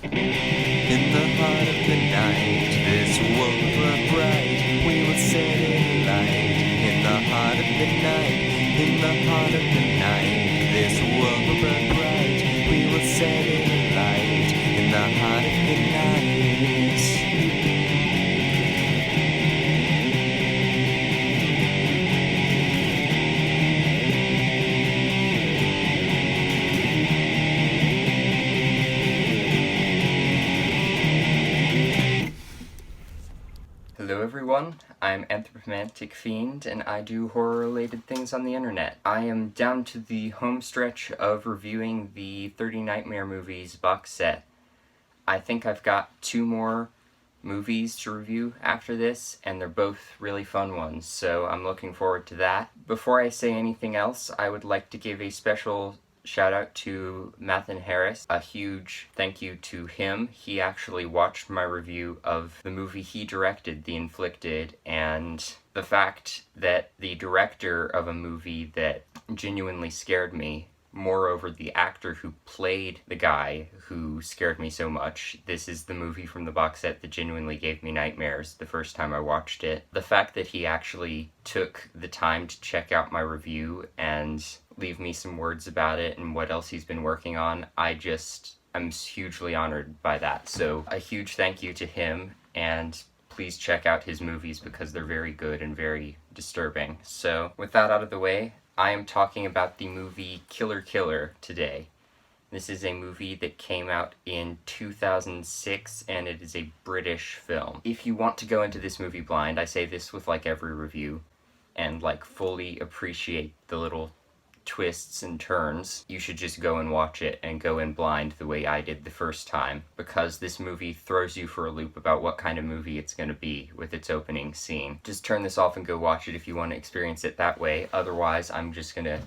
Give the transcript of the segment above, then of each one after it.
In the heart of the night, this world will burn bright. We will set it alight. In the heart of the night, in the heart of the night, this world will burn bright. We will set it alight. In the heart of the night. Hello everyone, I'm Anthropomantic Fiend, and I do horror-related things on the internet. I am down to the home stretch of reviewing the 30 Nightmare Movies box set. I think I've got 2 more movies to review after this, and they're both really fun ones, so I'm looking forward to that. Before I say anything else, I would like to give a special shout out to Mathen Harris. A huge thank you to him. He actually watched my review of the movie he directed, The Inflicted, and the fact that the director of a movie that genuinely scared me, moreover the actor who played the guy who scared me so much, this is the movie from the box set that genuinely gave me nightmares the first time I watched it. The fact that he actually took the time to check out my review and leave me some words about it and what else he's been working on, I'm hugely honored by that. So a huge thank you to him, and please check out his movies because they're very good and very disturbing. So with that out of the way, I am talking about the movie Killerkiller today. This is a movie that came out in 2006, and it is a British film. If you want to go into this movie blind, I say this with like every review, and like fully appreciate the little twists and turns, you should just go and watch it and go in blind the way I did the first time, because this movie throws you for a loop about what kind of movie it's going to be with its opening scene. Just turn this off and go watch it if you want to experience it that way. Otherwise, I'm just going to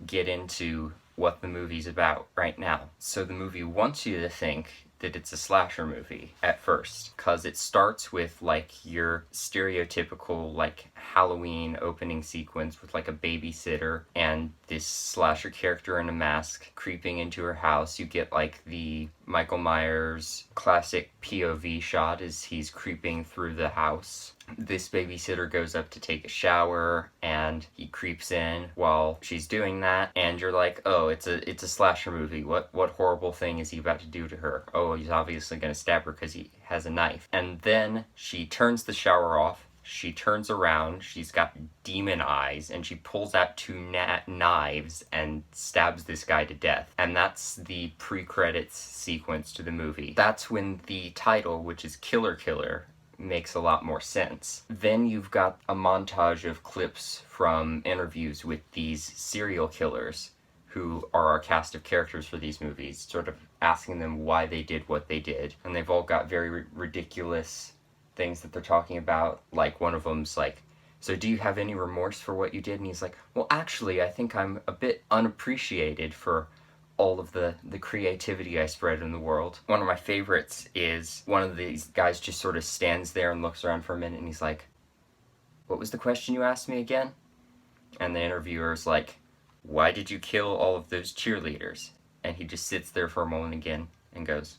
get into what the movie's about right now. So the movie wants you to think that it's a slasher movie at first, because it starts with like your stereotypical like Halloween opening sequence with like a babysitter and this slasher character in a mask creeping into her house. You get like the Michael Myers classic POV shot as he's creeping through the house. This babysitter goes up to take a shower and he creeps in while she's doing that, and you're like, oh, it's a slasher movie. What horrible thing is he about to do to her? Oh, he's obviously going to stab her because he has a knife. And then she turns the shower off. She turns around, she's got demon eyes, and she pulls out 2 knives and stabs this guy to death. And that's the pre-credits sequence to the movie. That's when the title, which is Killerkiller, makes a lot more sense. Then you've got a montage of clips from interviews with these serial killers who are our cast of characters for these movies, sort of asking them why they did what they did. And they've all got very ridiculous things that they're talking about. Like one of them's like, so do you have any remorse for what you did? And he's like, well, actually, I think I'm a bit unappreciated for all of the creativity I spread in the world. One of my favorites is one of these guys just sort of stands there and looks around for a minute, and he's like, what was the question you asked me again? And the interviewer's like, why did you kill all of those cheerleaders? And he just sits there for a moment again and goes,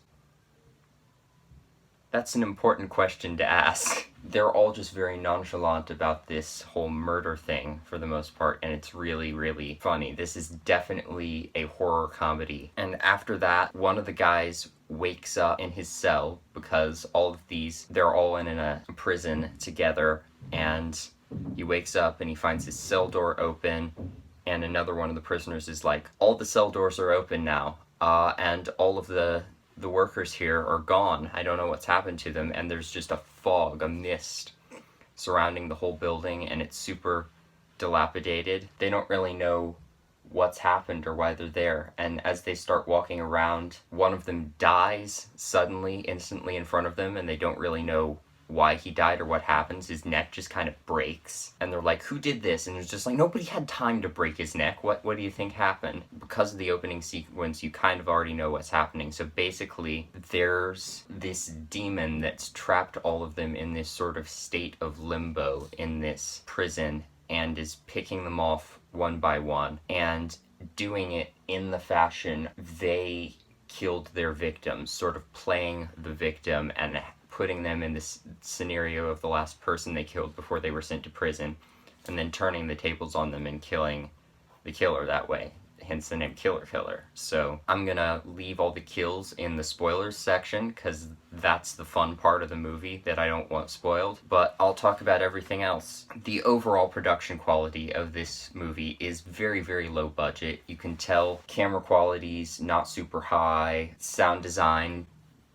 that's an important question to ask. They're all just very nonchalant about this whole murder thing for the most part, and it's really, really funny. This is definitely a horror comedy. And after that, one of the guys wakes up in his cell because all of these, they're all in a prison together, and he wakes up and he finds his cell door open, and another one of the prisoners is like, all the cell doors are open now, and all of the workers here are gone. I don't know what's happened to them. And there's just a fog, a mist surrounding the whole building, and it's super dilapidated. They don't really know what's happened or why they're there. And as they start walking around, one of them dies suddenly, instantly in front of them, and they don't really know why he died or what happens. His neck just kind of breaks, and they're like, who did this? And it's just like, nobody had time to break his neck. What do you think happened? Because of the opening sequence, you kind of already know what's happening. So basically, there's this demon that's trapped all of them in this sort of state of limbo in this prison, and is picking them off one by one, and doing it in the fashion they killed their victims, sort of playing the victim and putting them in this scenario of the last person they killed before they were sent to prison, and then turning the tables on them and killing the killer that way. Hence the name Killerkiller. So I'm gonna leave all the kills in the spoilers section because that's the fun part of the movie that I don't want spoiled, but I'll talk about everything else. The overall production quality of this movie is very, very low budget. You can tell camera quality's not super high, sound design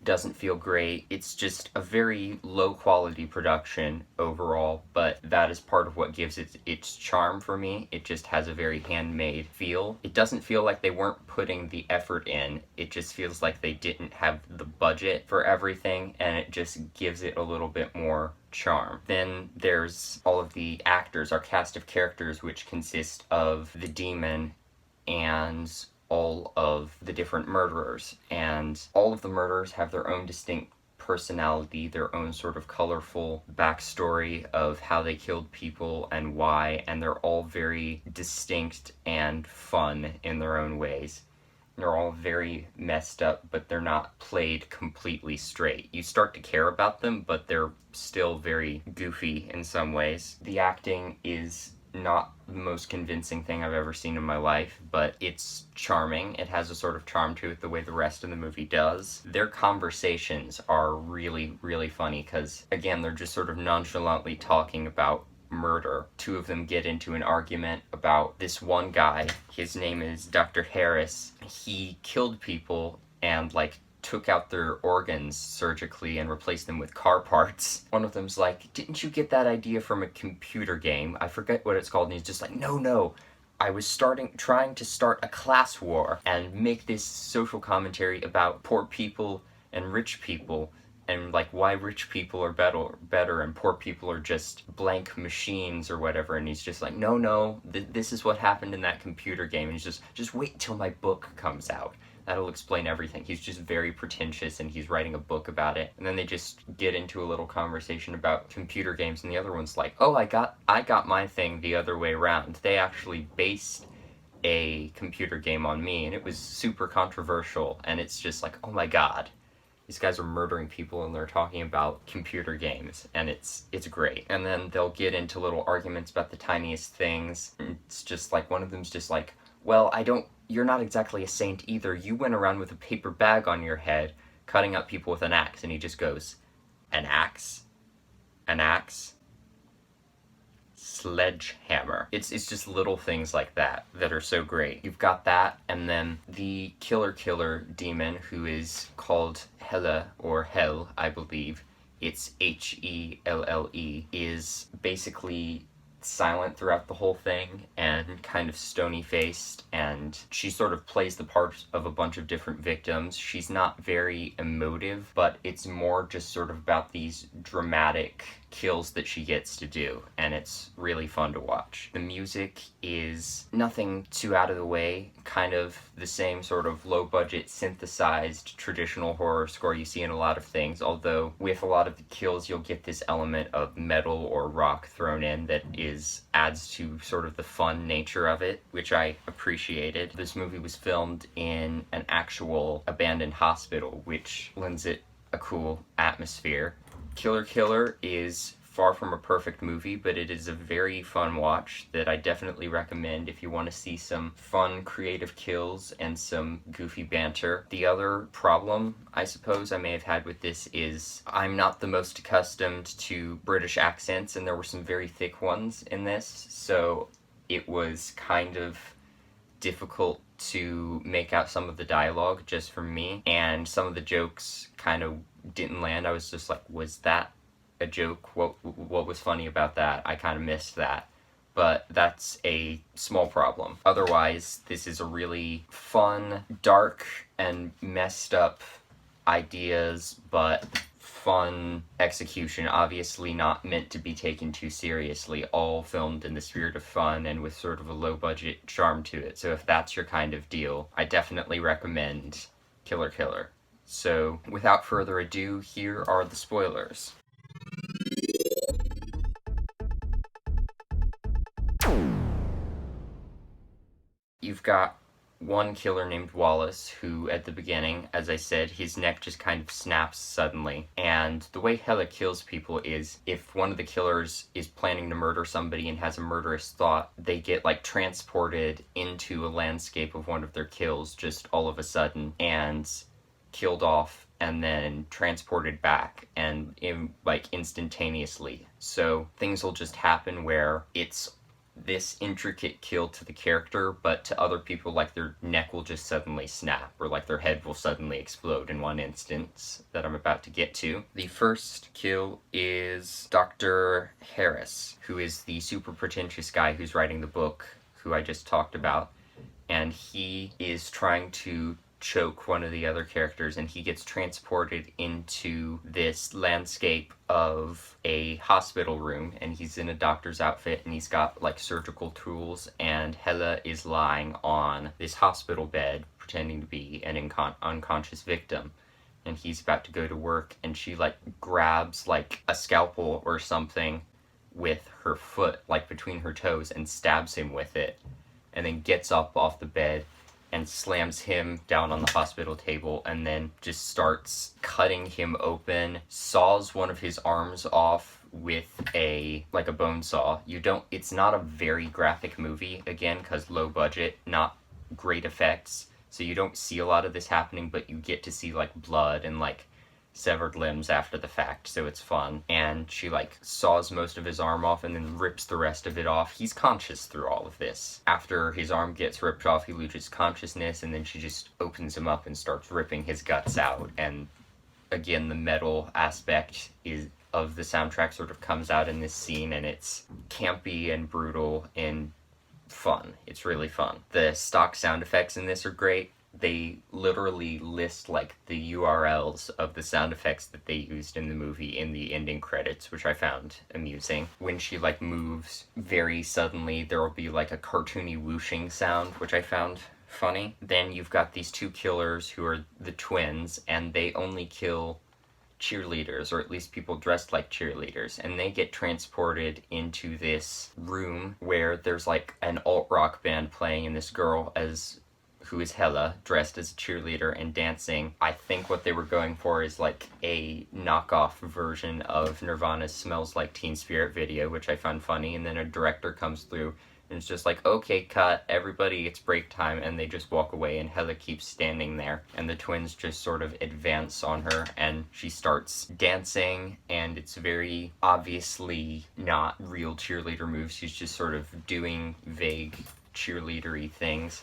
doesn't feel great. It's just a very low quality production overall, but that is part of what gives it its charm for me. It just has a very handmade feel. It doesn't feel like they weren't putting the effort in. It just feels like they didn't have the budget for everything, and it just gives it a little bit more charm. Then there's all of the actors, our cast of characters, which consist of the demon and all of the different murderers, and all of the murderers have their own distinct personality, their own sort of colorful backstory of how they killed people and why, and they're all very distinct and fun in their own ways. They're all very messed up, but they're not played completely straight. You start to care about them, but they're still very goofy in some ways. The acting is not the most convincing thing I've ever seen in my life, but it's charming. It has a sort of charm to it the way the rest of the movie does. Their conversations are really, really funny because, again, they're just sort of nonchalantly talking about murder. Two of them get into an argument about this one guy. His name is Dr. Harris. He killed people and, took out their organs surgically and replaced them with car parts. One of them's like, didn't you get that idea from a computer game? I forget what it's called. And he's just like, no. I was trying to start a class war and make this social commentary about poor people and rich people, and why rich people are better and poor people are just blank machines or whatever. And he's just like, no, this is what happened in that computer game. And he's just wait till my book comes out. That'll explain everything. He's just very pretentious and he's writing a book about it. And then they just get into a little conversation about computer games, and the other one's like, oh, I got my thing the other way around. They actually based a computer game on me, and it was super controversial. And it's just like, oh my god. These guys are murdering people and they're talking about computer games, and it's great. And then they'll get into little arguments about the tiniest things. It's just like, one of them's just like, well, you're not exactly a saint either. You went around with a paper bag on your head, cutting up people with an axe. And he just goes, an axe? An axe? Sledgehammer. It's just little things like that are so great. You've got that, and then the Killerkiller demon, who is called Helle, or Hell, I believe. It's Helle, is basically silent throughout the whole thing and kind of stony-faced, and she sort of plays the part of a bunch of different victims. She's not very emotive, but it's more just sort of about these dramatic kills that she gets to do, and it's really fun to watch. The music is nothing too out of the way, kind of the same sort of low-budget synthesized traditional horror score you see in a lot of things, although with a lot of the kills you'll get this element of metal or rock thrown in that adds to sort of the fun nature of it, which I appreciated. This movie was filmed in an actual abandoned hospital, which lends it a cool atmosphere. Killerkiller is far from a perfect movie, but it is a very fun watch that I definitely recommend if you want to see some fun, creative kills and some goofy banter. The other problem, I suppose, I may have had with this is I'm not the most accustomed to British accents, and there were some very thick ones in this, so it was kind of difficult to make out some of the dialogue just from me, and some of the jokes kind of didn't land. I was just like, was that a joke? What was funny about that? I kind of missed that. But that's a small problem. Otherwise, this is a really fun, dark, and messed up ideas, but fun execution. Obviously not meant to be taken too seriously. All filmed in the spirit of fun and with sort of a low-budget charm to it. So if that's your kind of deal, I definitely recommend Killerkiller. So, without further ado, here are the spoilers. You've got one killer named Wallace, who at the beginning, as I said, his neck just kind of snaps suddenly. And the way Hella kills people is if one of the killers is planning to murder somebody and has a murderous thought, they get like transported into a landscape of one of their kills just all of a sudden and killed off and then transported back and instantaneously. So things will just happen where it's this intricate kill to the character, but to other people, like, their neck will just suddenly snap, or like their head will suddenly explode in one instance that I'm about to get to. The first kill is Dr. Harris, who is the super pretentious guy who's writing the book, who I just talked about, and he is trying to choke one of the other characters, and he gets transported into this landscape of a hospital room, and he's in a doctor's outfit, and he's got like surgical tools, and Hella is lying on this hospital bed pretending to be an unconscious victim, and he's about to go to work, and she like grabs like a scalpel or something with her foot, like between her toes, and stabs him with it, and then gets up off the bed and slams him down on the hospital table, and then just starts cutting him open, saws one of his arms off with a bone saw. It's not a very graphic movie, again, because low budget, not great effects, so you don't see a lot of this happening, but you get to see like blood and like severed limbs after the fact, so it's fun. And she like saws most of his arm off and then rips the rest of it off. He's conscious through all of this. After his arm gets ripped off, he loses consciousness, and then she just opens him up and starts ripping his guts out. And again, the metal aspect of the soundtrack sort of comes out in this scene, and it's campy and brutal and fun. It's really fun. The stock sound effects in this are great. They literally list like the URLs of the sound effects that they used in the movie in the ending credits, which I found amusing. When she like moves very suddenly, there will be like a cartoony whooshing sound, which I found funny. Then you've got these two killers who are the twins, and they only kill cheerleaders, or at least people dressed like cheerleaders, and they get transported into this room where there's like an alt-rock band playing, and this girl who is Hella, dressed as a cheerleader and dancing. I think what they were going for is like a knockoff version of Nirvana's Smells Like Teen Spirit video, which I found funny, and then a director comes through and it's just like, okay, cut, everybody, it's break time, and they just walk away, and Hella keeps standing there, and the twins just sort of advance on her, and she starts dancing, and it's very obviously not real cheerleader moves. She's just sort of doing vague cheerleadery things.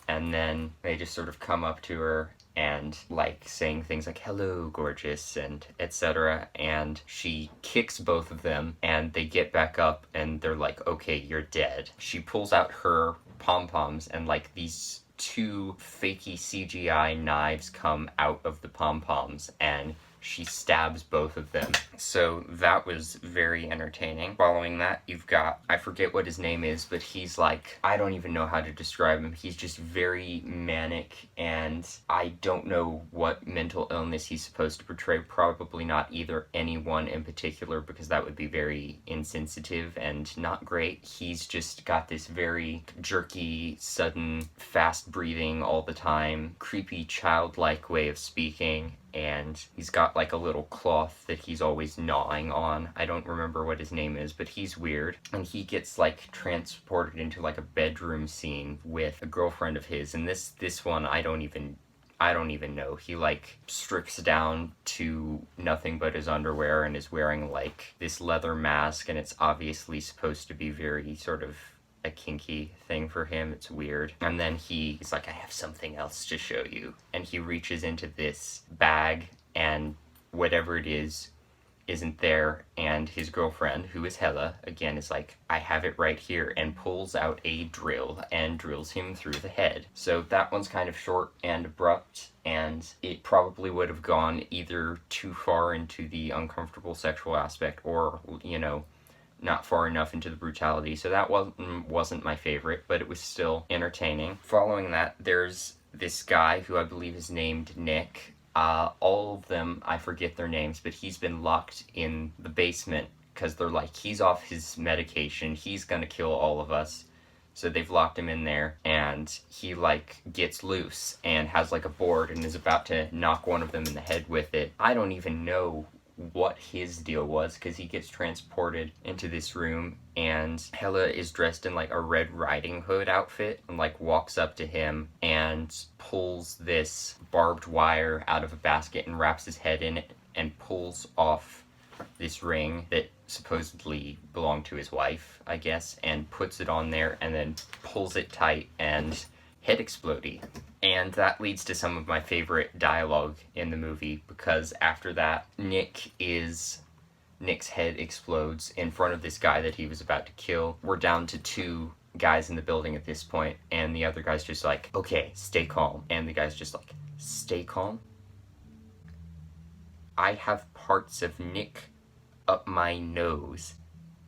And then they just sort of come up to her and like saying things like, hello, gorgeous, and etc. And she kicks both of them, and they get back up, and they're like, okay, you're dead. She pulls out her pom-poms, and like these two fakey CGI knives come out of the pom-poms, and she stabs both of them. So that was very entertaining. Following that, you've got, I forget what his name is, but he's like, I don't even know how to describe him. He's just very manic, and I don't know what mental illness he's supposed to portray. Probably not either anyone in particular, because that would be very insensitive and not great. He's just got this very jerky, sudden, fast breathing all the time, creepy, childlike way of speaking. And he's got like a little cloth that he's always gnawing on. I don't remember what his name is, but he's weird. And he gets like transported into like a bedroom scene with a girlfriend of his. And this one, I don't even know. He like strips down to nothing but his underwear and is wearing like this leather mask, and it's obviously supposed to be very sort of a kinky thing for him. It's weird. And then he's like, I have something else to show you. And he reaches into this bag, and whatever it is isn't there, and his girlfriend, who is Hella, again is like, I have it right here, and pulls out a drill and drills him through the head. So that one's kind of short and abrupt, and it probably would have gone either too far into the uncomfortable sexual aspect, or, you know, not far enough into the brutality. So that wasn't my favorite, but it was still entertaining. Following that, there's this guy who I believe is named Nick. All of them, I forget their names, but he's been locked in the basement because they're like, he's off his medication, he's gonna kill all of us. So they've locked him in there, and he, like, gets loose and has, like, a board and is about to knock one of them in the head with it. I don't even know what his deal was, because he gets transported into this room, and Hela is dressed in, like, a Red Riding Hood outfit, and, like, walks up to him and pulls this barbed wire out of a basket and wraps his head in it and pulls off this ring that supposedly belonged to his wife, I guess, and puts it on there and then pulls it tight and head explodey. And that leads to some of my favorite dialogue in the movie, because after that, Nick's head explodes in front of this guy that he was about to kill. We're down to 2 guys in the building at this point, and the other guy's just like, okay, stay calm. And the guy's just like, stay calm? I have parts of Nick up my nose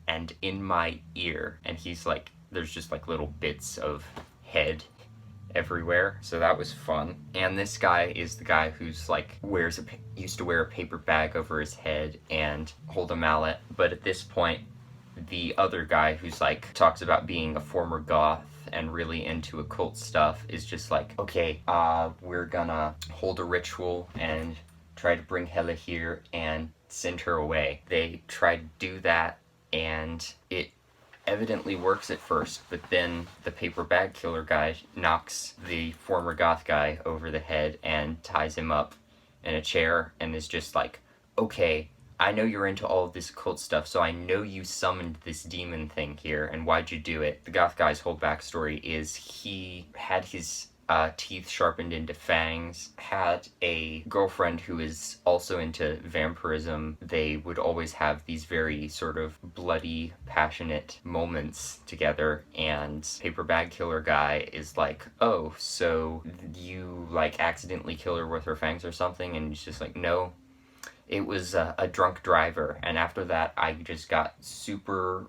and in my ear. And he's like, there's just like little bits of head everywhere, so that was fun. And this guy is the guy who's like used to wear a paper bag over his head and hold a mallet, but at this point the other guy who's like talks about being a former goth and really into occult stuff is just like, okay, we're gonna hold a ritual and try to bring Hela here and send her away. They try to do that, and it evidently works at first, but then the paper bag killer guy knocks the former goth guy over the head and ties him up in a chair and is just like, okay, I know you're into all of this occult stuff, so I know you summoned this demon thing here, and why'd you do it? The goth guy's whole backstory is he had his teeth sharpened into fangs, had a girlfriend who is also into vampirism. They would always have these very sort of bloody, passionate moments together, and paper bag killer guy is like, oh, so you like accidentally kill her with her fangs or something? And he's just like, no, it was a drunk driver. And after that, I just got super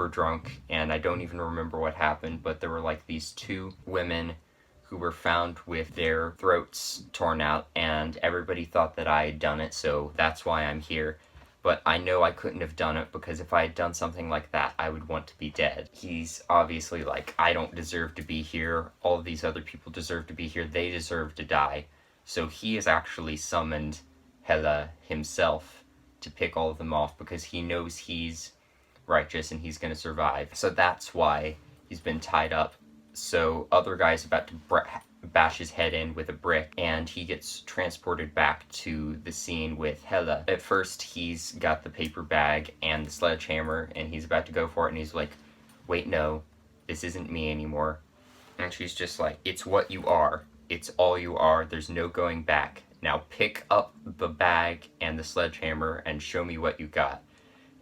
drunk, and I don't even remember what happened, but there were like these 2 women who were found with their throats torn out, and everybody thought that I had done it, so that's why I'm here. But I know I couldn't have done it, because if I had done something like that, I would want to be dead. He's obviously like, I don't deserve to be here, all of these other people deserve to be here, they deserve to die. So he has actually summoned Hela himself to pick all of them off, because he knows he's righteous and he's gonna survive. So that's why he's been tied up. So other guy's about to bash his head in with a brick, and he gets transported back to the scene with Hela. At first, he's got the paper bag and the sledgehammer, and he's about to go for it, and he's like, wait, no, this isn't me anymore. And she's just like, it's what you are. It's all you are. There's no going back. Now pick up the bag and the sledgehammer and show me what you got.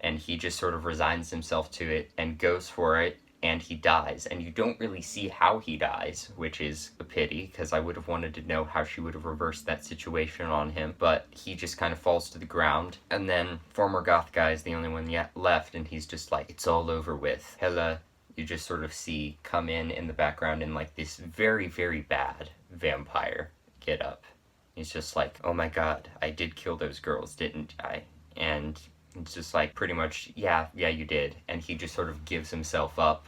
And he just sort of resigns himself to it and goes for it, and he dies. And you don't really see how he dies, which is a pity, because I would have wanted to know how she would have reversed that situation on him. But he just kind of falls to the ground. And then former goth guy is the only one yet left, and he's just like, it's all over with. Hela, you just sort of see come in the background in like this very bad vampire get up. He's just like, oh my god, I did kill those girls, didn't I? And it's just like, pretty much, yeah, you did. And he just sort of gives himself up,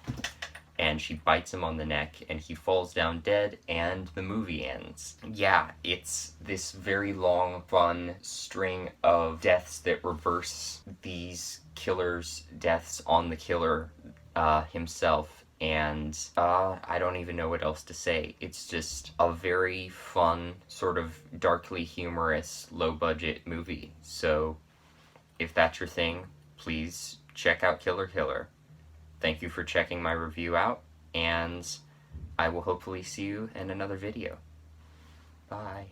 and she bites him on the neck, and he falls down dead, and the movie ends. Yeah, it's this very long, fun string of deaths that reverse these killers' deaths on the killer himself. And I don't even know what else to say. It's just a very fun, sort of darkly humorous, low-budget movie. So if that's your thing, please check out Killerkiller. Thank you for checking my review out, and I will hopefully see you in another video. Bye.